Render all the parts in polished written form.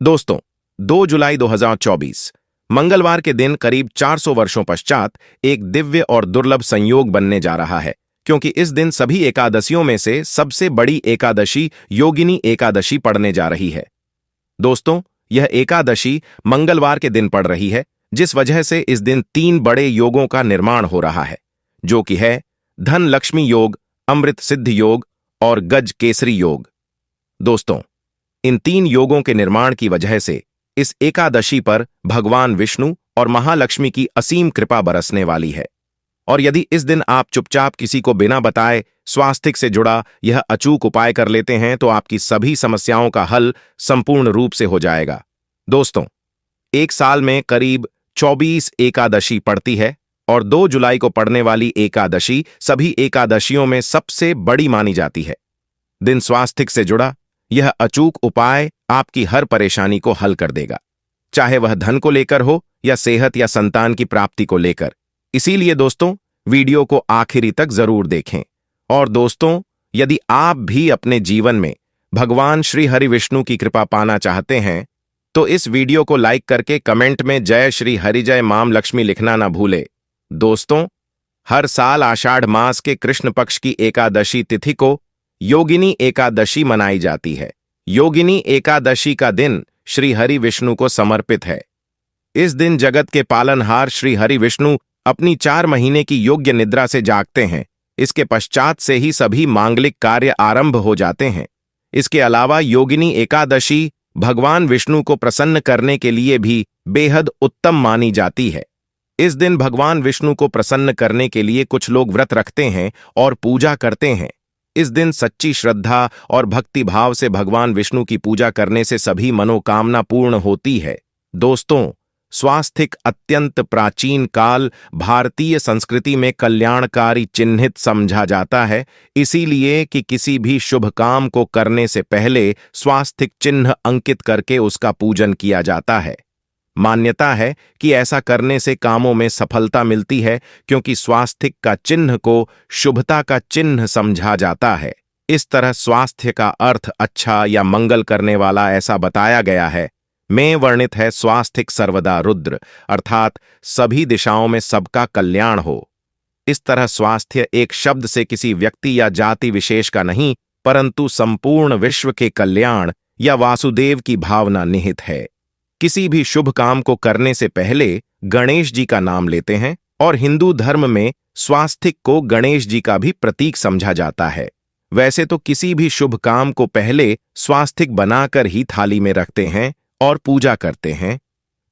दोस्तों, 2 जुलाई 2024 मंगलवार के दिन करीब 400 वर्षों पश्चात एक दिव्य और दुर्लभ संयोग बनने जा रहा है, क्योंकि इस दिन सभी एकादशियों में से सबसे बड़ी एकादशी योगिनी एकादशी पड़ने जा रही है। दोस्तों, यह एकादशी मंगलवार के दिन पड़ रही है, जिस वजह से इस दिन 3 बड़े योगों का निर्माण हो रहा है, जो कि है धन लक्ष्मी योग, अमृत सिद्ध योग और गज केसरी योग। दोस्तों, इन 3 योगों के निर्माण की वजह से इस एकादशी पर भगवान विष्णु और महालक्ष्मी की असीम कृपा बरसने वाली है। और यदि इस दिन आप चुपचाप किसी को बिना बताए स्वास्थ्य से जुड़ा यह अचूक उपाय कर लेते हैं, तो आपकी सभी समस्याओं का हल संपूर्ण रूप से हो जाएगा। दोस्तों, एक साल में करीब 24 एकादशी पड़ती है और 2 जुलाई को पड़ने वाली एकादशी सभी एकादशियों में सबसे बड़ी मानी जाती है। दिन स्वास्थ्य से जुड़ा यह अचूक उपाय आपकी हर परेशानी को हल कर देगा, चाहे वह धन को लेकर हो या सेहत या संतान की प्राप्ति को लेकर। इसीलिए दोस्तों, वीडियो को आखिरी तक जरूर देखें। और दोस्तों, यदि आप भी अपने जीवन में भगवान श्री हरि विष्णु की कृपा पाना चाहते हैं, तो इस वीडियो को लाइक करके कमेंट में जय श्री हरि जय माम लक्ष्मी लिखना ना भूले। दोस्तों, हर साल आषाढ़ मास के कृष्ण पक्ष की एकादशी तिथि को योगिनी एकादशी मनाई जाती है। योगिनी एकादशी का दिन श्री हरि विष्णु को समर्पित है। इस दिन जगत के पालनहार श्री हरि विष्णु अपनी 4 महीने की योग्य निद्रा से जागते हैं। इसके पश्चात से ही सभी मांगलिक कार्य आरंभ हो जाते हैं। इसके अलावा योगिनी एकादशी भगवान विष्णु को प्रसन्न करने के लिए भी बेहद उत्तम मानी जाती है। इस दिन भगवान विष्णु को प्रसन्न करने के लिए कुछ लोग व्रत रखते हैं और पूजा करते हैं। इस दिन सच्ची श्रद्धा और भक्ति भाव से भगवान विष्णु की पूजा करने से सभी मनोकामना पूर्ण होती है। दोस्तों, स्वास्थिक अत्यंत प्राचीन काल भारतीय संस्कृति में कल्याणकारी चिन्हित समझा जाता है, इसीलिए कि किसी भी शुभ काम को करने से पहले स्वास्थिक चिन्ह अंकित करके उसका पूजन किया जाता है। मान्यता है कि ऐसा करने से कामों में सफलता मिलती है, क्योंकि स्वास्थिक का चिन्ह को शुभता का चिन्ह समझा जाता है। इस तरह स्वास्थ्य का अर्थ अच्छा या मंगल करने वाला ऐसा बताया गया है। में वर्णित है स्वास्थिक सर्वदा रुद्र, अर्थात सभी दिशाओं में सबका कल्याण हो। इस तरह स्वास्थ्य एक शब्द से किसी व्यक्ति या जाति विशेष का नहीं, परंतु संपूर्ण विश्व के कल्याण या वासुदेव की भावना निहित है। किसी भी शुभ काम को करने से पहले गणेश जी का नाम लेते हैं, और हिंदू धर्म में स्वास्थिक को गणेश जी का भी प्रतीक समझा जाता है। वैसे तो किसी भी शुभ काम को पहले स्वास्थिक बनाकर ही थाली में रखते हैं और पूजा करते हैं,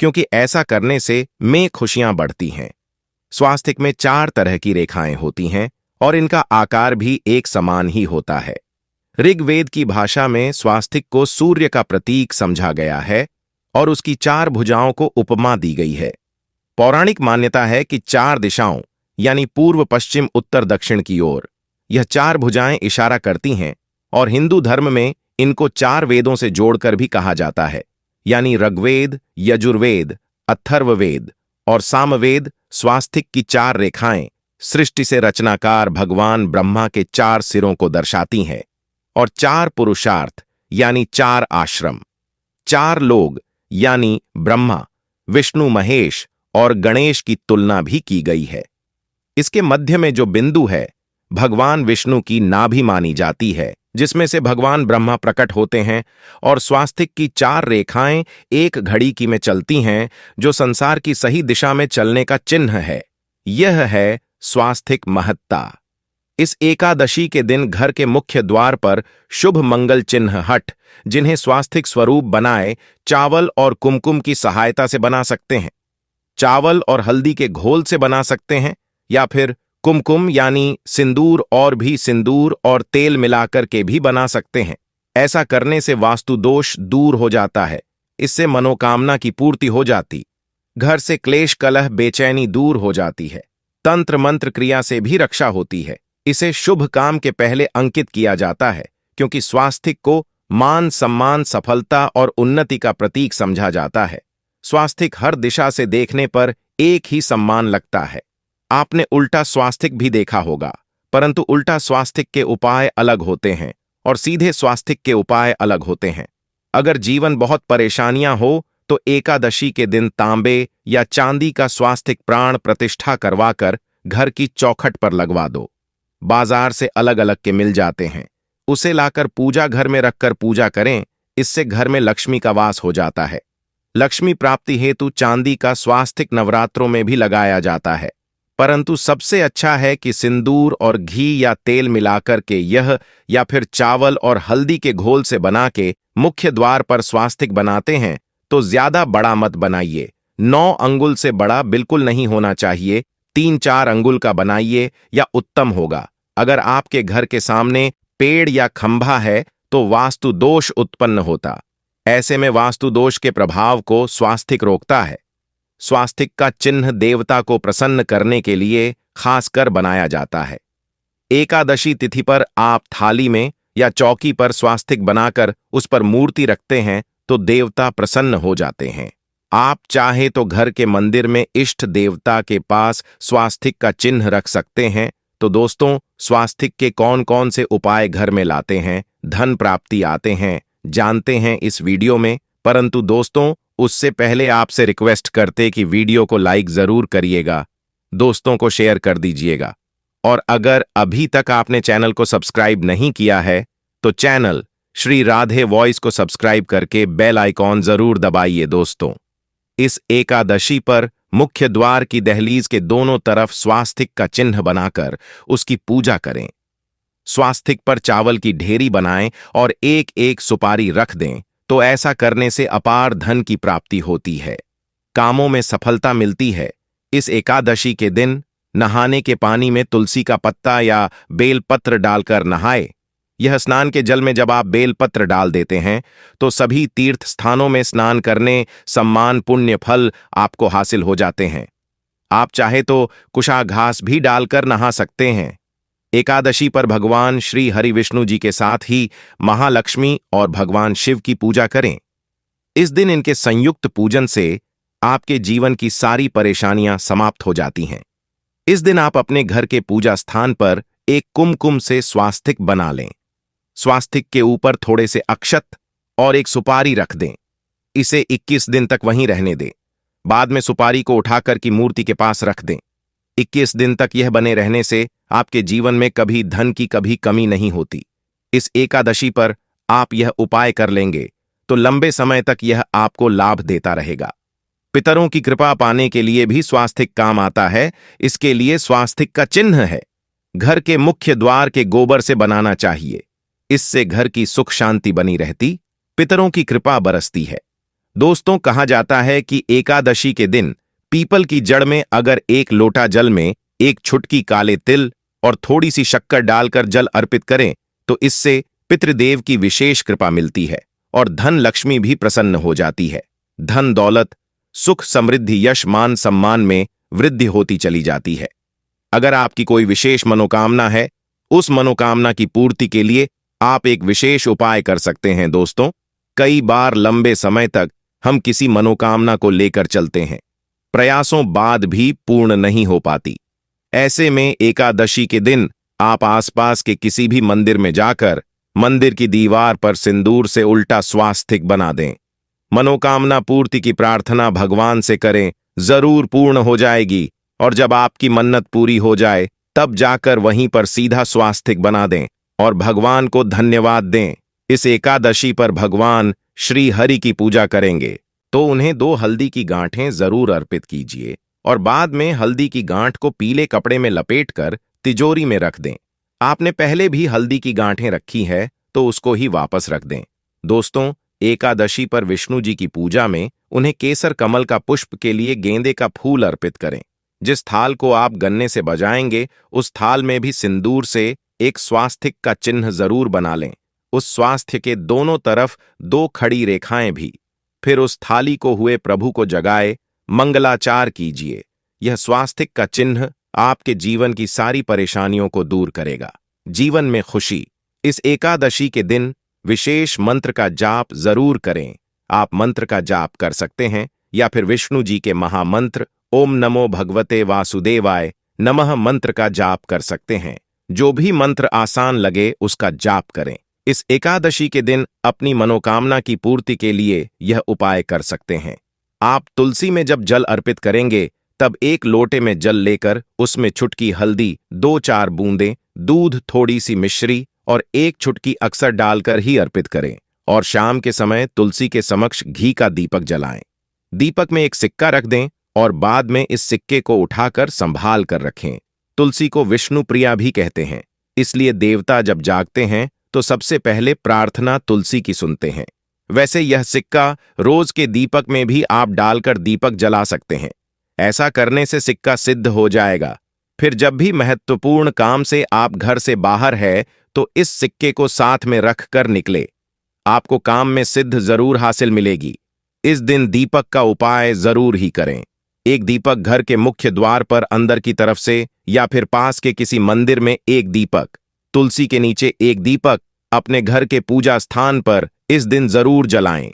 क्योंकि ऐसा करने से में खुशियां बढ़ती हैं। स्वास्थिक में 4 तरह की रेखाएं होती हैं और इनका आकार भी एक समान ही होता है। ऋग्वेद की भाषा में स्वास्थिक को सूर्य का प्रतीक समझा गया है और उसकी 4 भुजाओं को उपमा दी गई है। पौराणिक मान्यता है कि 4 दिशाओं यानी पूर्व पश्चिम उत्तर दक्षिण की ओर यह 4 भुजाएं इशारा करती हैं, और हिंदू धर्म में इनको 4 वेदों से जोड़कर भी कहा जाता है, यानी ऋग्वेद, यजुर्वेद, अथर्ववेद और सामवेद। स्वास्थिक की 4 रेखाएं सृष्टि से रचनाकार भगवान ब्रह्मा के 4 सिरों को दर्शाती हैं, और 4 पुरुषार्थ यानी 4 आश्रम, 4 लोग यानी ब्रह्मा, विष्णु, महेश और गणेश की तुलना भी की गई है। इसके मध्य में जो बिंदु है भगवान विष्णु की नाभि मानी जाती है, जिसमें से भगवान ब्रह्मा प्रकट होते हैं, और स्वास्तिक की 4 रेखाएं एक घड़ी की में चलती हैं, जो संसार की सही दिशा में चलने का चिन्ह है। यह है स्वास्तिक महत्ता। इस एकादशी के दिन घर के मुख्य द्वार पर शुभ मंगल चिन्ह हट, जिन्हें स्वास्थिक स्वरूप बनाए चावल और कुमकुम की सहायता से बना सकते हैं। चावल और हल्दी के घोल से बना सकते हैं, या फिर कुमकुम यानी सिंदूर और भी सिंदूर और तेल मिलाकर के भी बना सकते हैं। ऐसा करने से वास्तु दोष दूर हो जाता है। इससे मनोकामना की पूर्ति हो जाती, घर से क्लेश कलह बेचैनी दूर हो जाती है। तंत्र मंत्र क्रिया से भी रक्षा होती है। इसे शुभ काम के पहले अंकित किया जाता है, क्योंकि स्वास्थिक को मान सम्मान, सफलता और उन्नति का प्रतीक समझा जाता है। स्वास्थिक हर दिशा से देखने पर एक ही सम्मान लगता है। आपने उल्टा स्वास्थिक भी देखा होगा, परंतु उल्टा स्वास्थिक के उपाय अलग होते हैं और सीधे स्वास्थिक के उपाय अलग होते हैं। अगर जीवन बहुत परेशानियां हो तो एकादशी के दिन तांबे या चांदी का स्वास्तिक प्राण प्रतिष्ठा करवाकर घर की चौखट पर लगवा दो। बाजार से अलग अलग के मिल जाते हैं, उसे लाकर पूजा घर में रखकर पूजा करें। इससे घर में लक्ष्मी का वास हो जाता है। लक्ष्मी प्राप्ति हेतु चांदी का स्वास्तिक नवरात्रों में भी लगाया जाता है, परंतु सबसे अच्छा है कि सिंदूर और घी या तेल मिलाकर के यह या फिर चावल और हल्दी के घोल से बना के मुख्य द्वार पर स्वास्तिक बनाते हैं तो ज्यादा बड़ा मत बनाइए। 9 अंगुल से बड़ा बिल्कुल नहीं होना चाहिए, 3-4 अंगुल का बनाइए या उत्तम होगा। अगर आपके घर के सामने पेड़ या खंभा है तो वास्तु दोष उत्पन्न होता। ऐसे में वास्तु दोष के प्रभाव को स्वास्तिक रोकता है। स्वास्तिक का चिन्ह देवता को प्रसन्न करने के लिए खासकर बनाया जाता है। एकादशी तिथि पर आप थाली में या चौकी पर स्वास्तिक बनाकर उस पर मूर्ति रखते हैं तो देवता प्रसन्न हो जाते हैं। आप चाहे तो घर के मंदिर में इष्ट देवता के पास स्वास्तिक का चिन्ह रख सकते हैं। तो दोस्तों, स्वास्तिक के कौन कौन से उपाय घर में लाते हैं, धन प्राप्ति आते हैं, जानते हैं इस वीडियो में। परंतु दोस्तों, उससे पहले आपसे रिक्वेस्ट करते कि वीडियो को लाइक जरूर करिएगा, दोस्तों को शेयर कर दीजिएगा, और अगर अभी तक आपने चैनल को सब्सक्राइब नहीं किया है तो चैनल श्री राधे वॉइस को सब्सक्राइब करके बेल आइकॉन जरूर दबाइए। दोस्तों, इस एकादशी पर मुख्य द्वार की दहलीज के दोनों तरफ स्वास्तिक का चिन्ह बनाकर उसकी पूजा करें। स्वास्तिक पर चावल की ढेरी बनाएं और एक एक सुपारी रख दें तो ऐसा करने से अपार धन की प्राप्ति होती है, कामों में सफलता मिलती है। इस एकादशी के दिन नहाने के पानी में तुलसी का पत्ता या बेलपत्र डालकर नहाए। यह स्नान के जल में जब आप बेलपत्र डाल देते हैं तो सभी तीर्थ स्थानों में स्नान करने सम्मान पुण्य फल आपको हासिल हो जाते हैं। आप चाहे तो कुशा घास भी डालकर नहा सकते हैं। एकादशी पर भगवान श्री हरि विष्णु जी के साथ ही महालक्ष्मी और भगवान शिव की पूजा करें। इस दिन इनके संयुक्त पूजन से आपके जीवन की सारी परेशानियां समाप्त हो जाती हैं। इस दिन आप अपने घर के पूजा स्थान पर एक कुमकुम से स्वास्तिक बना लें। स्वास्तिक के ऊपर थोड़े से अक्षत और एक सुपारी रख दें। इसे 21 दिन तक वहीं रहने दें। बाद में सुपारी को उठाकर की मूर्ति के पास रख दें। 21 दिन तक यह बने रहने से आपके जीवन में कभी धन की कभी कमी नहीं होती। इस एकादशी पर आप यह उपाय कर लेंगे तो लंबे समय तक यह आपको लाभ देता रहेगा। पितरों की कृपा पाने के लिए भी स्वास्तिक काम आता है। इसके लिए स्वास्तिक का चिन्ह है, घर के मुख्य द्वार के गोबर से बनाना चाहिए। इससे घर की सुख शांति बनी रहती, पितरों की कृपा बरसती है। दोस्तों, कहा जाता है कि एकादशी के दिन पीपल की जड़ में अगर 1 लोटा जल में 1 छुटकी काले तिल और थोड़ी सी शक्कर डालकर जल अर्पित करें तो इससे पितृदेव की विशेष कृपा मिलती है और धन लक्ष्मी भी प्रसन्न हो जाती है। धन दौलत सुख समृद्धि यश मान सम्मान में वृद्धि होती चली जाती है। अगर आपकी कोई विशेष मनोकामना है, उस मनोकामना की पूर्ति के लिए आप एक विशेष उपाय कर सकते हैं। दोस्तों, कई बार लंबे समय तक हम किसी मनोकामना को लेकर चलते हैं, प्रयासों बाद भी पूर्ण नहीं हो पाती। ऐसे में एकादशी के दिन आप आसपास के किसी भी मंदिर में जाकर मंदिर की दीवार पर सिंदूर से उल्टा स्वास्तिक बना दें। मनोकामना पूर्ति की प्रार्थना भगवान से करें, जरूर पूर्ण हो जाएगी। और जब आपकी मन्नत पूरी हो जाए तब जाकर वहीं पर सीधा स्वास्तिक बना दें और भगवान को धन्यवाद दें। इस एकादशी पर भगवान श्री हरि की पूजा करेंगे तो उन्हें 2 हल्दी की गांठें जरूर अर्पित कीजिए और बाद में हल्दी की गांठ को पीले कपड़े में लपेटकर तिजोरी में रख दें। आपने पहले भी हल्दी की गांठें रखी है तो उसको ही वापस रख दें। दोस्तों, एकादशी पर विष्णु जी की पूजा में उन्हें केसर कमल का पुष्प के लिए गेंदे का फूल अर्पित करें। जिस थाल को आप गन्ने से बजाएंगे उस थाल में भी सिंदूर से एक स्वास्तिक का चिन्ह जरूर बना लें। उस स्वास्थ्य के दोनों तरफ 2 खड़ी रेखाएं भी। फिर उस थाली को हुए प्रभु को जगाए मंगलाचार कीजिए। यह स्वास्तिक का चिन्ह आपके जीवन की सारी परेशानियों को दूर करेगा, जीवन में खुशी। इस एकादशी के दिन विशेष मंत्र का जाप जरूर करें। आप मंत्र का जाप कर सकते हैं या फिर विष्णु जी के महामंत्र ओम नमो भगवते वासुदेवाय नमः मंत्र का जाप कर सकते हैं। जो भी मंत्र आसान लगे उसका जाप करें। इस एकादशी के दिन अपनी मनोकामना की पूर्ति के लिए यह उपाय कर सकते हैं। आप तुलसी में जब जल अर्पित करेंगे तब एक लोटे में जल लेकर उसमें चुटकी हल्दी, 2-4 बूंदें, दूध, थोड़ी सी मिश्री और 1 चुटकी अक्सर डालकर ही अर्पित करें और शाम के समय तुलसी के समक्ष घी का दीपक जलाएं। दीपक में एक सिक्का रख दें और बाद में इस सिक्के को उठाकर संभाल कर रखें। तुलसी को विष्णु प्रिया भी कहते हैं, इसलिए देवता जब जागते हैं तो सबसे पहले प्रार्थना तुलसी की सुनते हैं। वैसे यह सिक्का रोज के दीपक में भी आप डालकर दीपक जला सकते हैं। ऐसा करने से सिक्का सिद्ध हो जाएगा। फिर जब भी महत्वपूर्ण काम से आप घर से बाहर है तो इस सिक्के को साथ में रख कर निकले। आपको काम में सिद्ध जरूर हासिल मिलेगी। इस दिन दीपक का उपाय जरूर ही करें। एक दीपक घर के मुख्य द्वार पर अंदर की तरफ से या फिर पास के किसी मंदिर में एक दीपक, तुलसी के नीचे एक दीपक अपने घर के पूजा स्थान पर इस दिन जरूर जलाएं।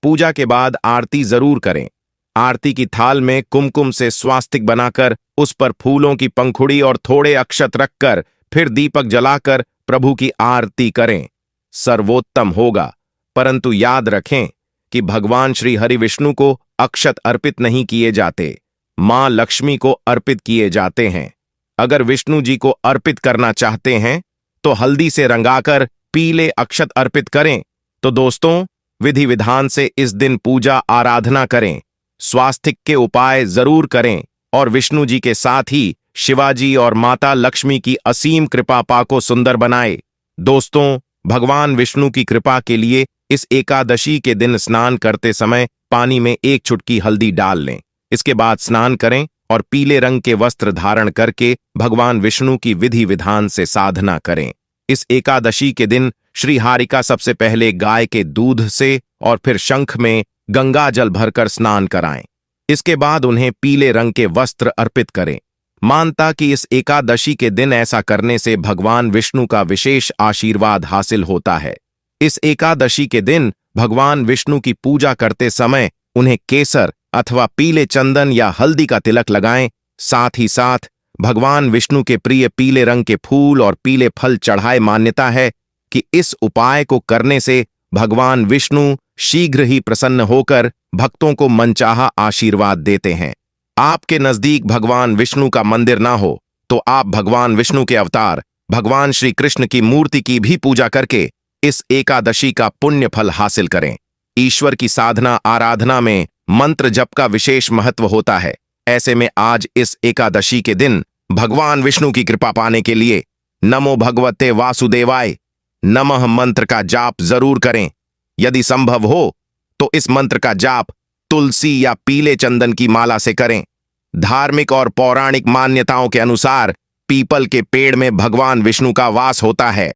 पूजा के बाद आरती जरूर करें। आरती की थाल में कुमकुम से स्वास्तिक बनाकर उस पर फूलों की पंखुड़ी और थोड़े अक्षत रखकर फिर दीपक जलाकर प्रभु की आरती करें। सर्वोत्तम होगा, परंतु याद रखें कि भगवान श्री हरि विष्णु को अक्षत अर्पित नहीं किए जाते, मां लक्ष्मी को अर्पित किए जाते हैं। अगर विष्णु जी को अर्पित करना चाहते हैं तो हल्दी से रंगाकर पीले अक्षत अर्पित करें। तो दोस्तों, विधि विधान से इस दिन पूजा आराधना करें, स्वास्तिक के उपाय जरूर करें और विष्णु जी के साथ ही शिवाजी और माता लक्ष्मी की असीम कृपा पाको सुंदर बनाए। दोस्तों, भगवान विष्णु की कृपा के लिए इस एकादशी के दिन स्नान करते समय पानी में 1 चुटकी हल्दी डाल लें। इसके बाद स्नान करें और पीले रंग के वस्त्र धारण करके भगवान विष्णु की विधि विधान से साधना करें। इस एकादशी के दिन श्री हारिका सबसे पहले गाय के दूध से और फिर शंख में गंगा जल भरकर स्नान कराएं। इसके बाद उन्हें पीले रंग के वस्त्र अर्पित करें। मानता कि इस एकादशी के दिन ऐसा करने से भगवान विष्णु का विशेष आशीर्वाद हासिल होता है। इस एकादशी के दिन भगवान विष्णु की पूजा करते समय उन्हें केसर अथवा पीले चंदन या हल्दी का तिलक लगाएं। साथ ही साथ भगवान विष्णु के प्रिय पीले रंग के फूल और पीले फल चढ़ाए। मान्यता है कि इस उपाय को करने से भगवान विष्णु शीघ्र ही प्रसन्न होकर भक्तों को मनचाहा आशीर्वाद देते हैं। आपके नजदीक भगवान विष्णु का मंदिर ना हो तो आप भगवान विष्णु के अवतार भगवान श्री कृष्ण की मूर्ति की भी पूजा करके इस एकादशी का पुण्य फल हासिल करें। ईश्वर की साधना आराधना में मंत्र जप का विशेष महत्व होता है। ऐसे में आज इस एकादशी के दिन भगवान विष्णु की कृपा पाने के लिए नमो भगवते वासुदेवाय नमः मंत्र का जाप जरूर करें। यदि संभव हो तो इस मंत्र का जाप तुलसी या पीले चंदन की माला से करें। धार्मिक और पौराणिक मान्यताओं के अनुसार पीपल के पेड़ में भगवान विष्णु का वास होता है।